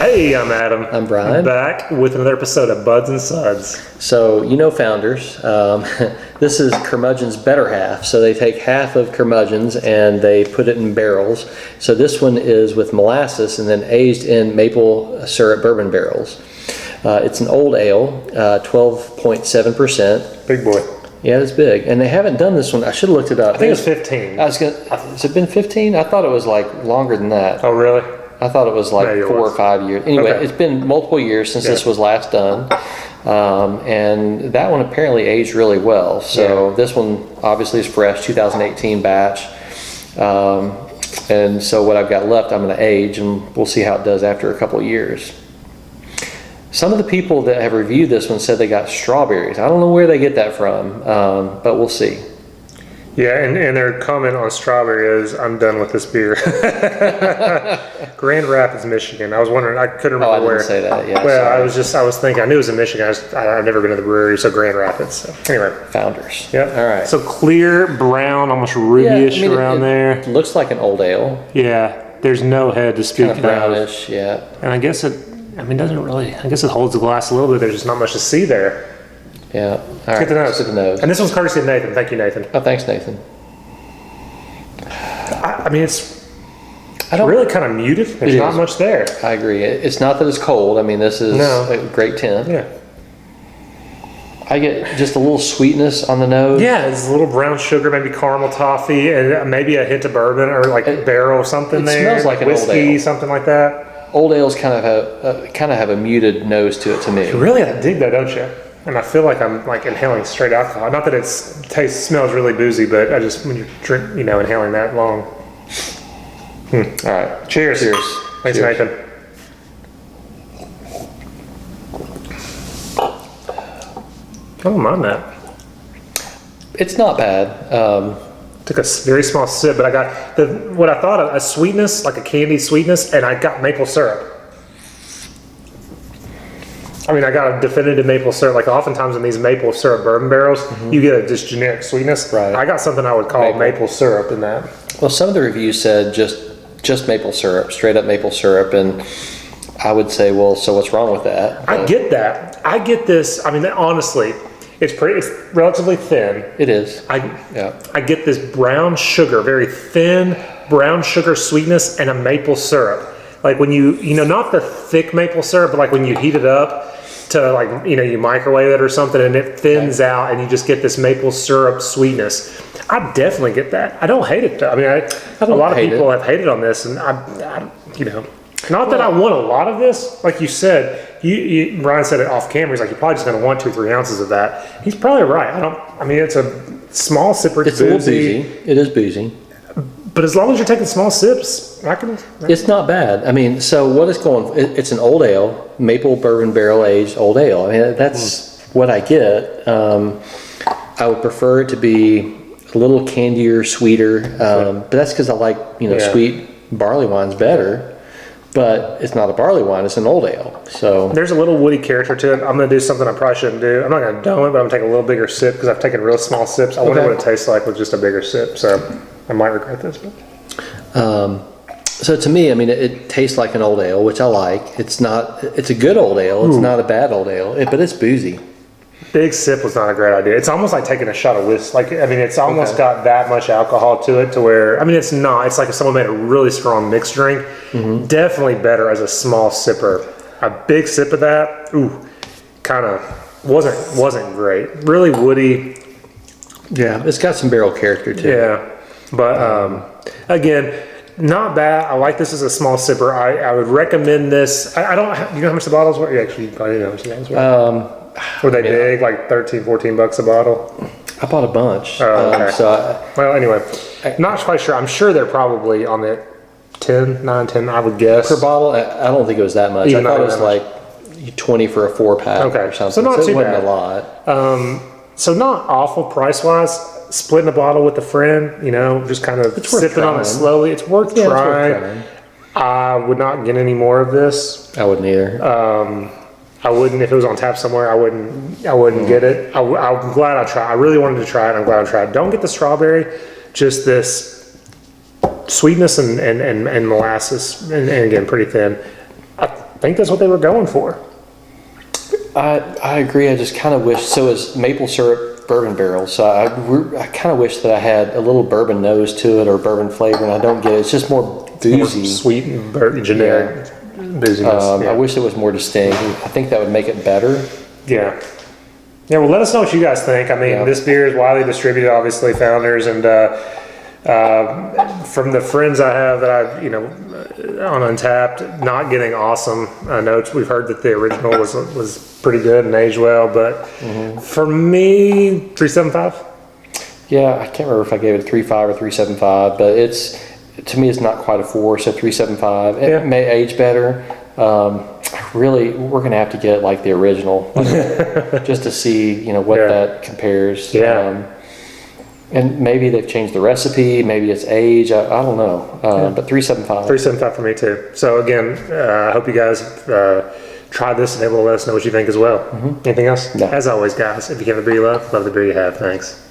Hey, I'm Adam. I'm Bryan. Back with another episode of Buds and Suds. So, you know Founders. This is Curmudgeon's better half. So they take half of Curmudgeon's and they put it in barrels. So this one is with molasses and then aged in maple syrup bourbon barrels. It's an old ale, 12.7%. Big boy. Yeah, it's big. And they haven't done this one. I should have looked it up. I think it's 15. Has it been 15? I thought it was like longer than that. Oh, really? I thought it was like Maybe 4 or 5 years. Anyway, Okay. It's been multiple years since this was last done. And that one apparently aged really well. So this one obviously is fresh, 2018 batch. And so what I've got left, I'm going to age, and we'll see how it does after a couple of years. Some of the people that have reviewed this one said they got strawberries. I don't know where they get that from, but we'll see. Yeah, and their comment on strawberry is, I'm done with this beer. Grand Rapids, Michigan. I was wondering, I couldn't remember where. I didn't say that, yeah. Well, sorry. I was thinking, I knew it was in Michigan. I've never been to the brewery, so Grand Rapids. So anyway. Founders. Yep. All right. So clear, brown, almost rubyish around there. It looks like an old ale. Yeah, there's no head to speak Kind of brownish, yeah. And I guess it holds the glass a little bit. There's just not much to see there. Yeah. All Let's get the nose. Let's get the nose. And this one's courtesy of Nathan. Thank you, Nathan. Oh, thanks, Nathan. I mean, it's really kind of muted. There's not much there. I agree. It's not that it's cold. I mean, this is a great tint. Yeah. I get just a little sweetness on the nose. Yeah, it's a little brown sugar, maybe caramel toffee, and maybe a hint of bourbon or like barrel or something there. It smells like an old whiskey, ale. something like that. Old ales kind of have a muted nose to it to me. You really dig that, don't you? And I feel like I'm like inhaling straight alcohol. Not that smells really boozy, but I just when you drink, inhaling that long. All right. Cheers. Cheers. Thanks, Cheers. Nathan. I don't mind that. It's not bad. Took a very small sip, but I got what I thought of a sweetness, like a candy sweetness, and I got maple syrup. I mean, I got a definitive maple syrup. Like oftentimes in these maple syrup bourbon barrels, you get a just generic sweetness. Right. I got something I would call maple syrup in that. Well, some of the reviews said just maple syrup, straight up maple syrup, and I would say, well, so what's wrong with that? I get that. I get this. I mean, honestly, it's relatively thin. It is. I get this brown sugar, very thin brown sugar sweetness, and a maple syrup. Like when you not the thick maple syrup, but like when you heat it up to like, you microwave it or something and it thins out and you just get this maple syrup sweetness. I definitely get that. I don't hate it though. I mean, a lot of people have hated on this, and I not that I want a lot of this. Like you said, Bryan said it off camera. He's like, you're probably just going to want 2-3 ounces of that. He's probably right. I mean, it's a small sipper. It's a little boozy. It is boozy. But as long as you're taking small sips, It's not bad. I mean, so what is going? It's an old ale, maple bourbon barrel aged old ale. I mean, that's what I get. I would prefer it to be a little candier, sweeter, but that's because I like sweet barley wines better. But it's not a barley wine; it's an old ale. So there's a little woody character to it. I'm going to do something I probably shouldn't do. I'm not going to dome it, but I'm going to take a little bigger sip because I've taken real small sips. I wonder what it tastes like with just a bigger sip. So I might regret this. But. So to me, I mean, it tastes like an old ale, which I like. It's a good old ale. It's not a bad old ale, but it's boozy. Big sip was not a great idea. It's almost like taking a shot of whiskey. It's almost got that much alcohol to it to where, it's not. It's like if someone made a really strong mixed drink. Definitely better as a small sipper. A big sip of that, kind of wasn't great. Really woody. Yeah, it's got some barrel character to it. Yeah, but again, not bad. I like this as a small sipper. I would recommend this. I don't. You know how much the bottles were? Actually, you probably know how much the bottles were. Were they big, like $13-14 a bottle? I bought a bunch. Oh, okay. Well, anyway, not quite sure. I'm sure they're probably on the 10, I would guess. Per bottle, I don't think it was that much. I thought it was like 20 for a 4-pack or something. So not too bad. It wasn't a lot. So not awful price-wise. Splitting a bottle with a friend, just kind of sipping on it slowly. It's worth trying. I would not get any more of this. I wouldn't either. I wouldn't if it was on tap somewhere. I wouldn't get it. I'm glad I tried. I really wanted to try it. I'm glad I tried. Don't get the strawberry. Just this sweetness and molasses, and again pretty thin. I think that's what they were going for. I agree. I just kind of wish, so is maple syrup bourbon barrel. So I kind of wish that I had a little bourbon nose to it or bourbon flavor, and I don't get it. It's just more boozy. More sweet and generic booziness. I wish it was more distinct. I think that would make it better. Yeah. Yeah, well, let us know what you guys think. I mean, this beer is widely distributed, obviously, Founders, and from the friends I have that on Untapped, not getting awesome notes. We've heard that the original was pretty good and aged well, but for me, 3.75. Yeah, I can't remember if I gave it a 3.5 or 3.75, but to me, it's not quite a 4, so 3.75. It may age better. Really, we're going to have to get like the original just to see, what that compares. Yeah. And maybe they've changed the recipe. Maybe it's age. I don't know. But 3.75. 3.75 for me too. So again, I hope you guys try this and able to let us know what you think as well. Anything else? No. As always, guys, if you have a beer you love the beer you have. Thanks.